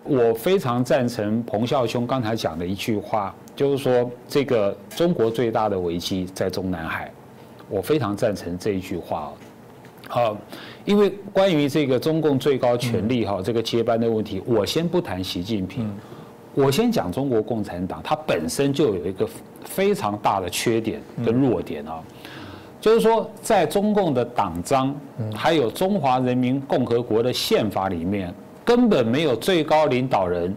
我非常赞成彭孝兄刚才讲的一句话，就是说这个中国最大的危机在中南海，我非常赞成这一句话。因为关于这个中共最高权力这个接班的问题，我先不谈习近平，我先讲中国共产党，它本身就有一个非常大的缺点跟弱点啊，就是说在中共的党章还有中华人民共和国的宪法里面，根本没有最高领导人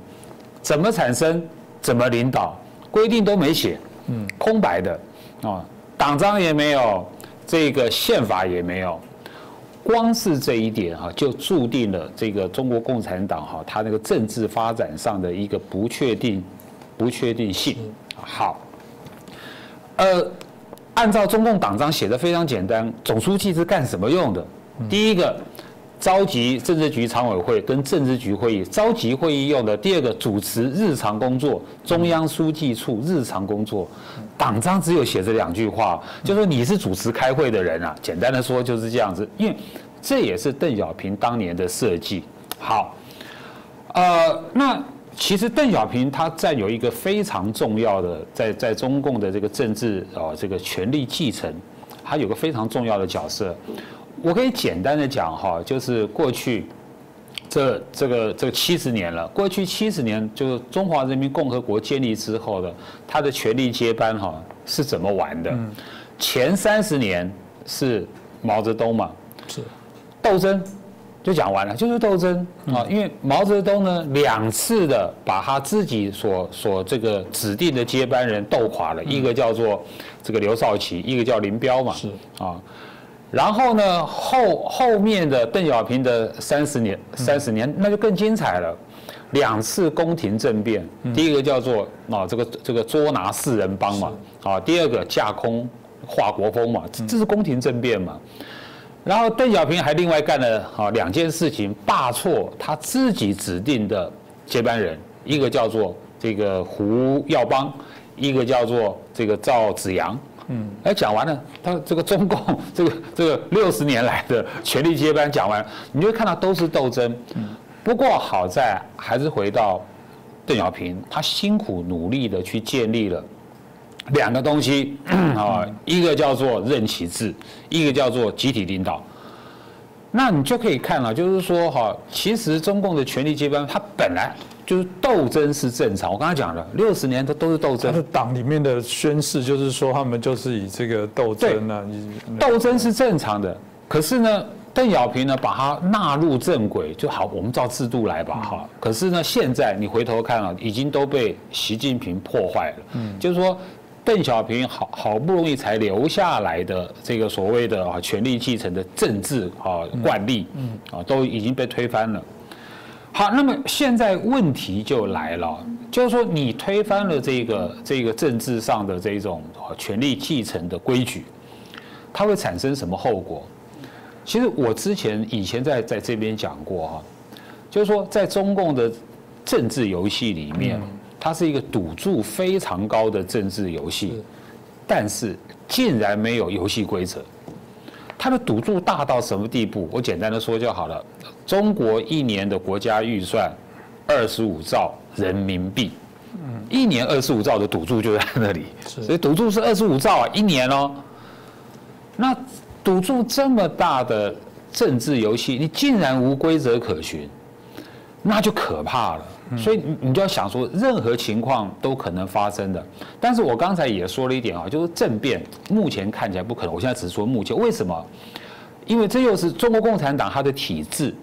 怎么产生、怎么领导，规定都没写，空白的啊，党章也没有，这个宪法也没有。光是这一点就注定了这个中国共产党它那个政治发展上的一个不确定性。好，按照中共党章写的非常简单，总书记是干什么用的？第一个，召集政治局常委会跟政治局会议，召集会议用的；第二个，主持日常工作，中央书记处日常工作。党章只有写这2句话，就说你是主持开会的人啊。简单的说就是这样子，因为这也是邓小平当年的设计。好，那其实邓小平他占有一个非常重要的在中共的这个政治这个权力继承，他有个非常重要的角色。我可以简单的讲就是过去这个70年了，过去70年就是中华人民共和国建立之后的，它的权力接班是怎么玩的？前30年是毛泽东嘛，是斗争就讲完了，就是斗争啊，因为毛泽东呢2次的把他自己所这个指定的接班人斗垮了，一个叫做这个刘少奇，一个叫林彪嘛，是啊。然后呢，后面的邓小平的30年，那就更精彩了，2次宫廷政变，第一个叫做这个捉拿4人帮嘛，第二个架空华国锋嘛，这是宫廷政变嘛。然后邓小平还另外干了2件事情，罢黜他自己指定的接班人，一个叫做这个胡耀邦，一个叫做这个赵紫阳。讲完了，他这个中共这个60年来的权力接班讲完，你就会看到都是斗争。不过好在还是回到邓小平，他辛苦努力的去建立了2个东西一个叫做任期制，一个叫做集体领导。那你就可以看了，就是说其实中共的权力接班，它本来就是斗争是正常。我刚才讲了，60年都是斗争。他的党里面的宣誓就是说，他们就是以这个斗争啊，斗争是正常的。可是呢，邓小平呢把它纳入正轨就好，我们照制度来吧可是呢，现在你回头看已经都被习近平破坏了。就是说，邓小平好不容易才留下来的这个所谓的权力继承的政治惯例都已经被推翻了。好，那么现在问题就来了，就是说你推翻了这个政治上的这种权力继承的规矩，它会产生什么后果？其实我以前在这边讲过就是说在中共的政治游戏里面，它是一个赌注非常高的政治游戏，但是竟然没有游戏规则。它的赌注大到什么地步？我简单的说就好了。中国1年的国家预算25兆人民币，1年25兆的赌注就在那里，所以赌注是25兆1年哦。那赌注这么大的政治游戏，你竟然无规则可循，那就可怕了。所以你就要想说，任何情况都可能发生的。但是我刚才也说了一点就是政变目前看起来不可能。我现在只是说目前，为什么？因为这又是中国共产党它的体制，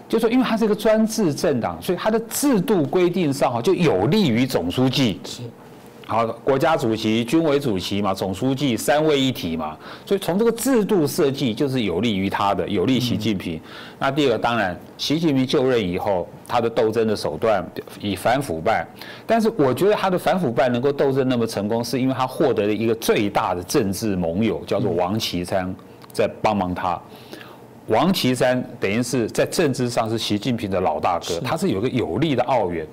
就是说因为它是一个专制政党，所以它的制度规定上就有利于总书记。好，国家主席、军委主席嘛，总书记3位一体嘛，所以从这个制度设计就是有利于他的，有利习近平。那第二个，当然，习近平就任以后，他的斗争的手段以反腐败，但是我觉得他的反腐败能够斗争那么成功，是因为他获得了一个最大的政治盟友，叫做王岐山，在帮忙他。王岐山等于是在政治上是习近平的老大哥，他是有一个有力的澳元。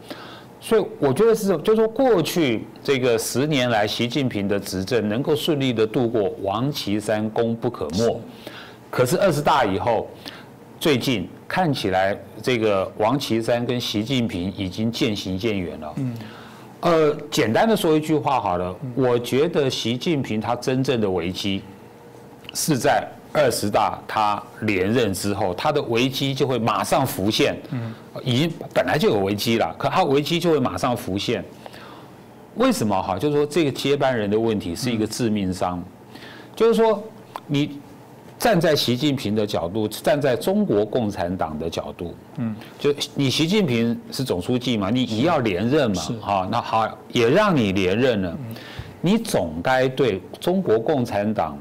所以我觉得是，就是说过去这个10年来，习近平的执政能够顺利的度过，王岐山功不可没。可是20大以后，最近看起来这个王岐山跟习近平已经渐行渐远了。简单的说一句话好了，我觉得习近平他真正的危机是在20大他连任之后，他的危机就会马上浮现。已经本来就有危机了，可他危机就会马上浮现。为什么哈？就是说这个接班人的问题是一个致命伤。就是说你站在习近平的角度，站在中国共产党的角度，就你习近平是总书记嘛，你要连任嘛，哈，那好，也让你连任了，你总该对中国共产党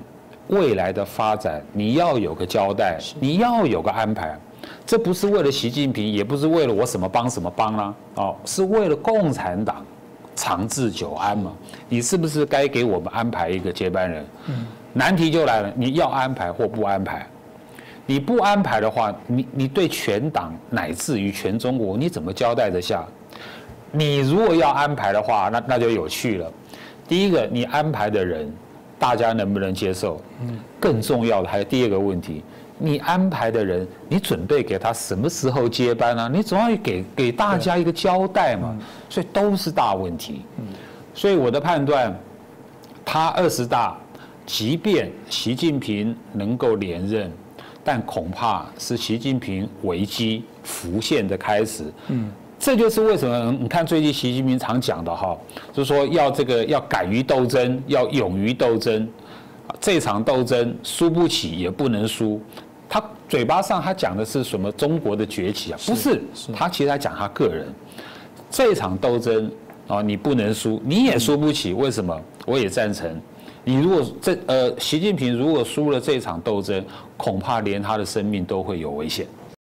未来的发展，你要有个交代，你要有个安排。这不是为了习近平，也不是为了我什么帮什么帮啦，哦，是为了共产党长治久安嘛。你是不是该给我们安排一个接班人？难题就来了，你要安排或不安排？你不安排的话，你对全党乃至于全中国，你怎么交代得下？你如果要安排的话，那就有趣了。第一个，你安排的人，大家能不能接受？更重要的还有第二个问题，你安排的人，你准备给他什么时候接班啊？你总要给大家一个交代嘛。所以都是大问题。所以我的判断，他20大。即便习近平能够连任，但恐怕是习近平危机浮现的开始。这就是为什么你看最近习近平常讲的哈，就是说要敢于斗争，要勇于斗争。这场斗争输不起也不能输。他嘴巴上他讲的是什么中国的崛起啊？不是，他其实在讲他个人。这场斗争啊，你不能输，你也输不起。为什么？我也赞成。你如果习近平如果输了这场斗争，恐怕连他的生命都会有危险。